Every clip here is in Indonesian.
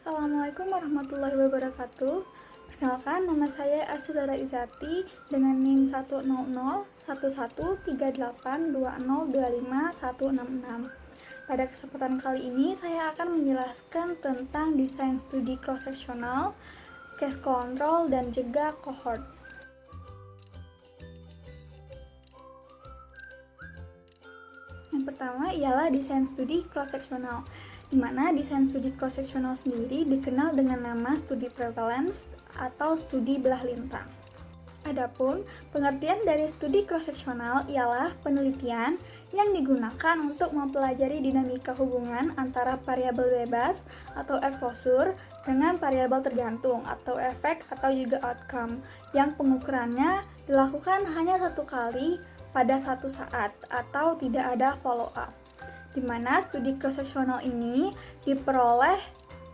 Assalamualaikum warahmatullahi wabarakatuh. Perkenalkan, nama saya Asyazara Izati dengan NIM 1001138202516. Pada kesempatan kali ini, saya akan menjelaskan tentang desain studi cross-seksional, case control, dan juga cohort. Yang pertama ialah desain studi cross-seksional, di mana desain studi cross-seksional sendiri dikenal dengan nama studi prevalence atau studi belah lintang. Adapun pengertian dari studi cross-seksional ialah penelitian yang digunakan untuk mempelajari dinamika hubungan antara variabel bebas atau exposure dengan variabel tergantung atau efek atau juga outcome yang pengukurannya dilakukan hanya satu kali pada satu saat atau tidak ada follow up, di mana studi cross-seksional ini diperoleh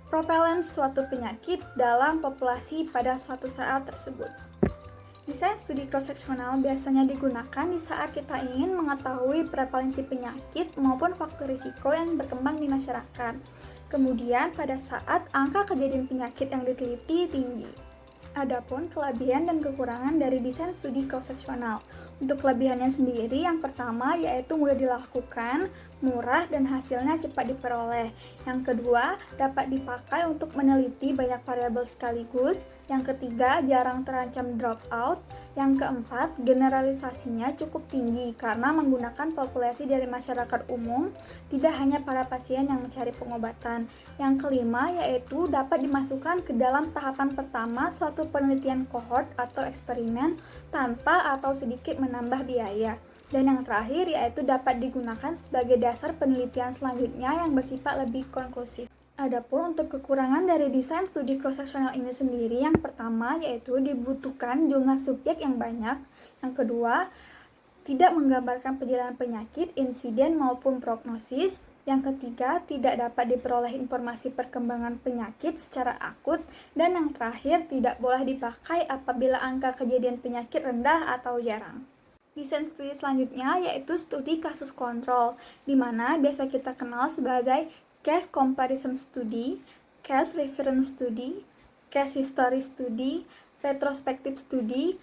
prevalence suatu penyakit dalam populasi pada suatu saat tersebut. Desain studi cross-seksional biasanya digunakan di saat kita ingin mengetahui prevalensi penyakit maupun faktor risiko yang berkembang di masyarakat. Kemudian pada saat angka kejadian penyakit yang diteliti tinggi. Adapun kelebihan dan kekurangan dari desain studi cross-seksional. Untuk kelebihannya sendiri, yang pertama yaitu mudah dilakukan, murah, dan hasilnya cepat diperoleh. Yang kedua, dapat dipakai untuk meneliti banyak variabel sekaligus. Yang ketiga, jarang terancam dropout. Yang keempat, generalisasinya cukup tinggi karena menggunakan populasi dari masyarakat umum, tidak hanya para pasien yang mencari pengobatan. Yang kelima, yaitu dapat dimasukkan ke dalam tahapan pertama suatu penelitian kohort atau eksperimen tanpa atau sedikit menambah biaya. Dan yang terakhir, yaitu dapat digunakan sebagai dasar penelitian selanjutnya yang bersifat lebih konklusif. Adapun untuk kekurangan dari desain studi cross-seksional ini sendiri, yang pertama yaitu dibutuhkan jumlah subjek yang banyak. Yang kedua, tidak menggambarkan perjalanan penyakit, insiden maupun prognosis. Yang ketiga, tidak dapat diperoleh informasi perkembangan penyakit secara akut. Dan yang terakhir, tidak boleh dipakai apabila angka kejadian penyakit rendah atau jarang. Desain studi selanjutnya yaitu studi kasus kontrol, di mana biasa kita kenal sebagai case comparison study, case reference study, case history study, retrospective study,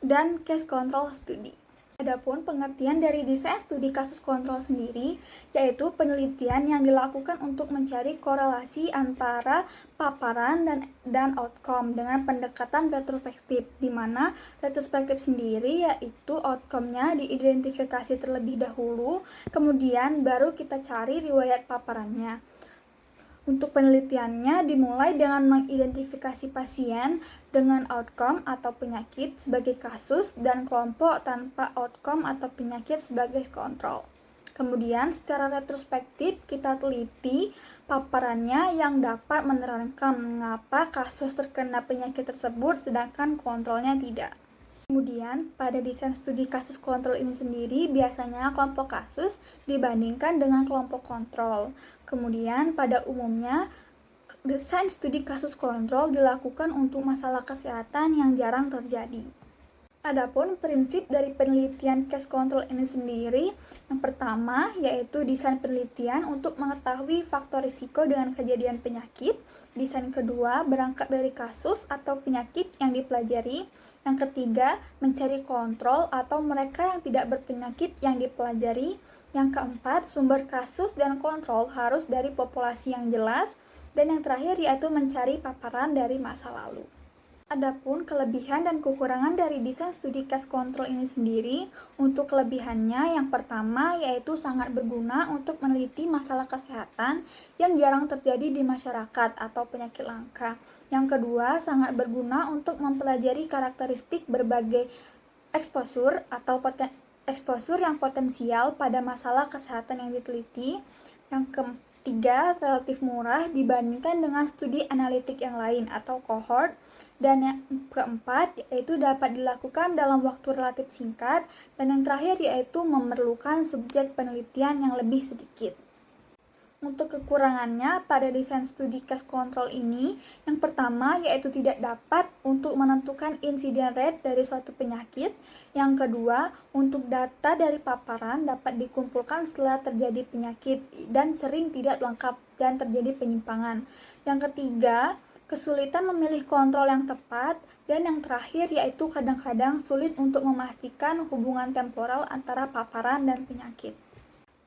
dan case control study. Adapun pengertian dari desain studi kasus kontrol sendiri yaitu penelitian yang dilakukan untuk mencari korelasi antara paparan dan outcome dengan pendekatan retrospektif, di mana retrospektif sendiri yaitu outcome-nya diidentifikasi terlebih dahulu, kemudian baru kita cari riwayat paparannya. Untuk penelitiannya dimulai dengan mengidentifikasi pasien dengan outcome atau penyakit sebagai kasus dan kelompok tanpa outcome atau penyakit sebagai kontrol. Kemudian secara retrospektif kita teliti paparannya yang dapat menerangkan mengapa kasus terkena penyakit tersebut sedangkan kontrolnya tidak. Kemudian, pada desain studi kasus kontrol ini sendiri, biasanya kelompok kasus dibandingkan dengan kelompok kontrol. Kemudian, pada umumnya, desain studi kasus kontrol dilakukan untuk masalah kesehatan yang jarang terjadi. Adapun prinsip dari penelitian case control ini sendiri, yang pertama yaitu desain penelitian untuk mengetahui faktor risiko dengan kejadian penyakit. Desain kedua berangkat dari kasus atau penyakit yang dipelajari. Yang ketiga mencari kontrol atau mereka yang tidak berpenyakit yang dipelajari. Yang keempat, sumber kasus dan kontrol harus dari populasi yang jelas. Dan yang terakhir yaitu mencari paparan dari masa lalu. Adapun kelebihan dan kekurangan dari desain studi case control ini sendiri, untuk kelebihannya yang pertama yaitu sangat berguna untuk meneliti masalah kesehatan yang jarang terjadi di masyarakat atau penyakit langka. Yang kedua, sangat berguna untuk mempelajari karakteristik berbagai exposure atau exposure yang potensial pada masalah kesehatan yang diteliti. Yang ketiga, relatif murah dibandingkan dengan studi analitik yang lain atau cohort. Dan yang keempat yaitu dapat dilakukan dalam waktu relatif singkat. Dan yang terakhir yaitu memerlukan subjek penelitian yang lebih sedikit. Untuk kekurangannya pada desain studi case control ini, yang pertama yaitu tidak dapat untuk menentukan insiden rate dari suatu penyakit. Yang kedua, untuk data dari paparan dapat dikumpulkan setelah terjadi penyakit dan sering tidak lengkap dan terjadi penyimpangan. Yang ketiga, kesulitan memilih kontrol yang tepat. Dan yang terakhir yaitu kadang-kadang sulit untuk memastikan hubungan temporal antara paparan dan penyakit.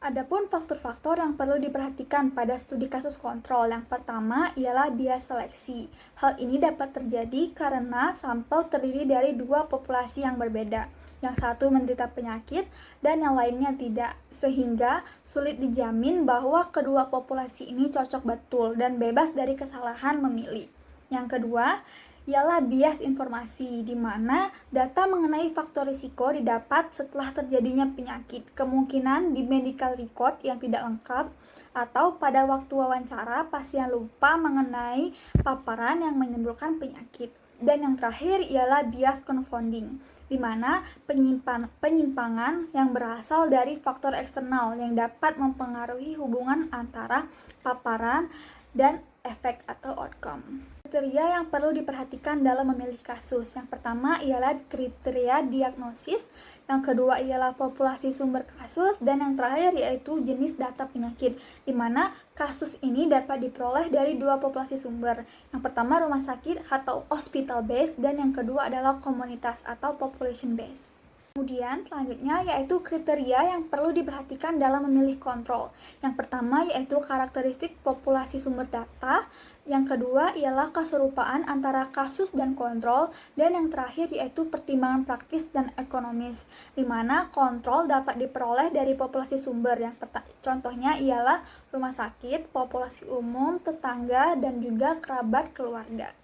Adapun faktor-faktor yang perlu diperhatikan pada studi kasus kontrol, yang pertama ialah bias seleksi. Hal ini dapat terjadi karena sampel terdiri dari dua populasi yang berbeda. Yang satu menderita penyakit dan yang lainnya tidak, sehingga sulit dijamin bahwa kedua populasi ini cocok betul dan bebas dari kesalahan memilih. Yang kedua, ialah bias informasi, di mana data mengenai faktor risiko didapat setelah terjadinya penyakit, kemungkinan di medical record yang tidak lengkap, atau pada waktu wawancara pasien lupa mengenai paparan yang menimbulkan penyakit. Dan yang terakhir ialah bias confounding, di mana penyimpangan yang berasal dari faktor eksternal yang dapat mempengaruhi hubungan antara paparan dan efek atau outcome. Kriteria yang perlu diperhatikan dalam memilih kasus. Yang pertama ialah kriteria diagnosis, yang kedua ialah populasi sumber kasus, dan yang terakhir yaitu jenis data penyakit, di mana kasus ini dapat diperoleh dari dua populasi sumber. Yang pertama rumah sakit atau hospital based, dan yang kedua adalah komunitas atau population based. Kemudian selanjutnya yaitu kriteria yang perlu diperhatikan dalam memilih kontrol. Yang pertama yaitu karakteristik populasi sumber data, yang kedua ialah keserupaan antara kasus dan kontrol, dan yang terakhir yaitu pertimbangan praktis dan ekonomis, di mana kontrol dapat diperoleh dari populasi sumber. Contohnya ialah rumah sakit, populasi umum, tetangga, dan juga kerabat keluarga.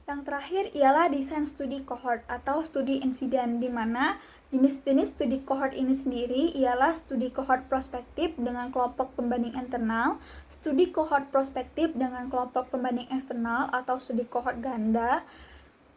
Yang terakhir ialah desain studi cohort atau studi insiden, di mana jenis-jenis studi cohort ini sendiri ialah studi cohort prospektif dengan kelompok pembanding internal, studi cohort prospektif dengan kelompok pembanding eksternal atau studi cohort ganda,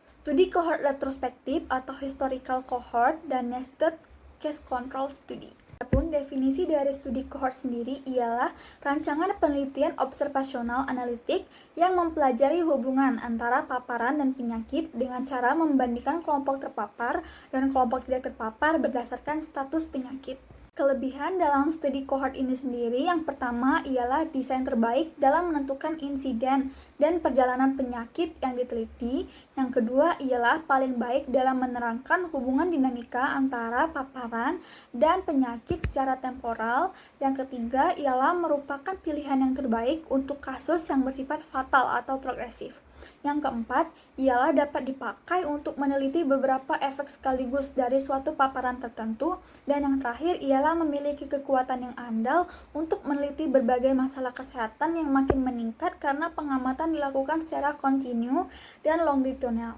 studi cohort retrospektif atau historical cohort, dan nested case control study. Adapun definisi dari studi cohort sendiri ialah rancangan penelitian observasional analitik yang mempelajari hubungan antara paparan dan penyakit dengan cara membandingkan kelompok terpapar dan kelompok tidak terpapar berdasarkan status penyakit. Kelebihan dalam studi cohort ini sendiri yang pertama ialah desain terbaik dalam menentukan insiden dan perjalanan penyakit yang diteliti. Yang kedua ialah paling baik dalam menerangkan hubungan dinamika antara paparan dan penyakit secara temporal. Yang ketiga ialah merupakan pilihan yang terbaik untuk kasus yang bersifat fatal atau progresif. Yang keempat ialah dapat dipakai untuk meneliti beberapa efek sekaligus dari suatu paparan tertentu. Dan yang terakhir ialah memiliki kekuatan yang andal untuk meneliti berbagai masalah kesehatan yang makin meningkat karena pengamatan dilakukan secara kontinu dan longitudinal.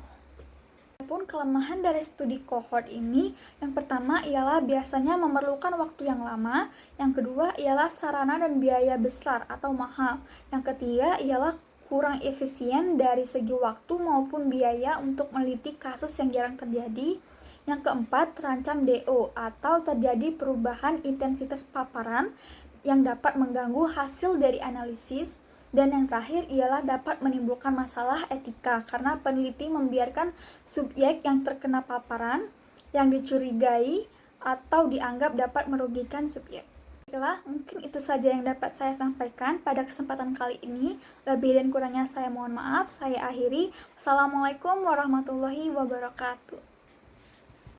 Adapun kelemahan dari studi cohort ini, yang pertama ialah biasanya memerlukan waktu yang lama, yang kedua ialah sarana dan biaya besar atau mahal, yang ketiga ialah kurang efisien dari segi waktu maupun biaya untuk meneliti kasus yang jarang terjadi. Yang keempat, terancam DO atau terjadi perubahan intensitas paparan yang dapat mengganggu hasil dari analisis. Dan yang terakhir ialah dapat menimbulkan masalah etika karena peneliti membiarkan subjek yang terkena paparan yang dicurigai atau dianggap dapat merugikan subjek. Baiklah, mungkin itu saja yang dapat saya sampaikan pada kesempatan kali ini. Lebih dan kurangnya saya mohon maaf. Saya akhiri. Wassalamualaikum warahmatullahi wabarakatuh.